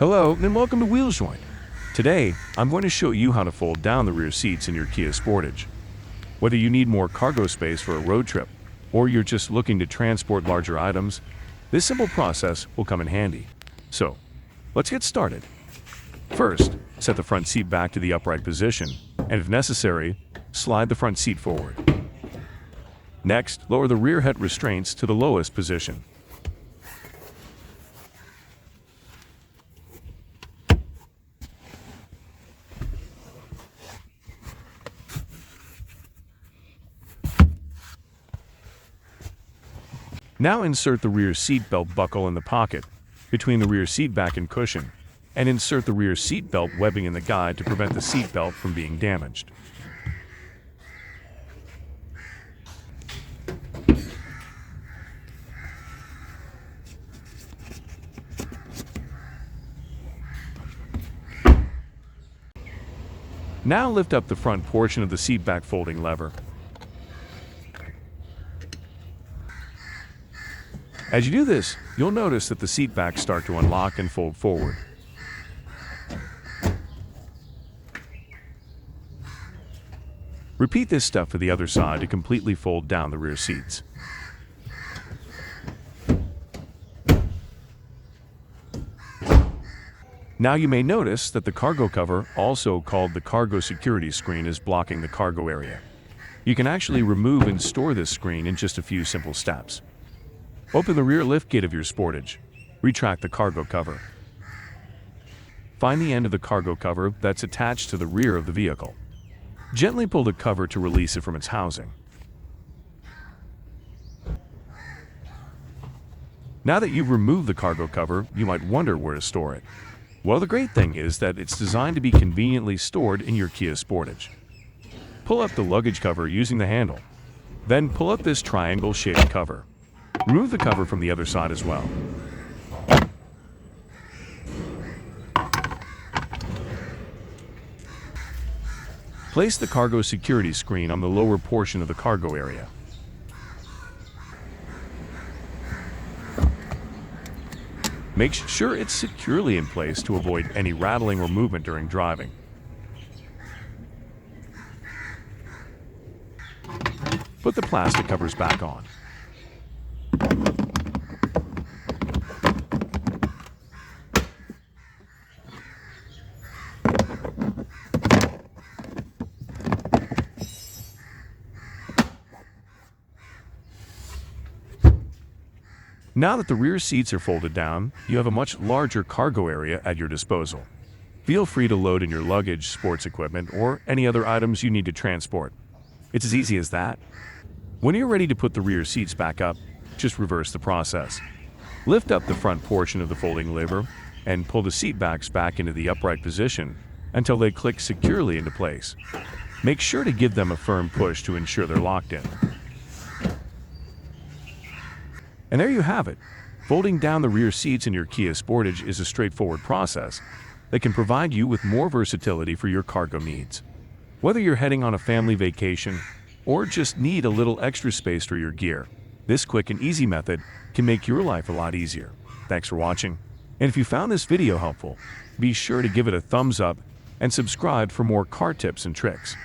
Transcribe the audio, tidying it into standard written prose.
Hello and welcome to Wheel Joint. Today, I'm going to show you how to fold down the rear seats in your Kia Sportage. Whether you need more cargo space for a road trip, or you're just looking to transport larger items, this simple process will come in handy. So, let's get started. First, set the front seat back to the upright position, and if necessary, slide the front seat forward. Next, lower the rear head restraints to the lowest position. Now insert the rear seat belt buckle in the pocket between the rear seat back and cushion, and insert the rear seat belt webbing in the guide to prevent the seat belt from being damaged. Now lift up the front portion of the seat back folding lever. As you do this, you'll notice that the seat backs start to unlock and fold forward. Repeat this step for the other side to completely fold down the rear seats. Now you may notice that the cargo cover, also called the cargo security screen, is blocking the cargo area. You can actually remove and store this screen in just a few simple steps. Open the rear liftgate of your Sportage. Retract the cargo cover. Find the end of the cargo cover that's attached to the rear of the vehicle. Gently pull the cover to release it from its housing. Now that you've removed the cargo cover, you might wonder where to store it. Well, the great thing is that it's designed to be conveniently stored in your Kia Sportage. Pull up the luggage cover using the handle. Then pull up this triangle-shaped cover. Remove the cover from the other side as well. Place the cargo security screen on the lower portion of the cargo area. Make sure it's securely in place to avoid any rattling or movement during driving. Put the plastic covers back on. Now that the rear seats are folded down, you have a much larger cargo area at your disposal. Feel free to load in your luggage, sports equipment, or any other items you need to transport. It's as easy as that. When you're ready to put the rear seats back up, just reverse the process. Lift up the front portion of the folding lever and pull the seat backs back into the upright position until they click securely into place. Make sure to give them a firm push to ensure they're locked in. And there you have it. Folding down the rear seats in your Kia Sportage is a straightforward process that can provide you with more versatility for your cargo needs. Whether you're heading on a family vacation or just need a little extra space for your gear, this quick and easy method can make your life a lot easier. Thanks for watching. And if you found this video helpful, be sure to give it a thumbs up and subscribe for more car tips and tricks.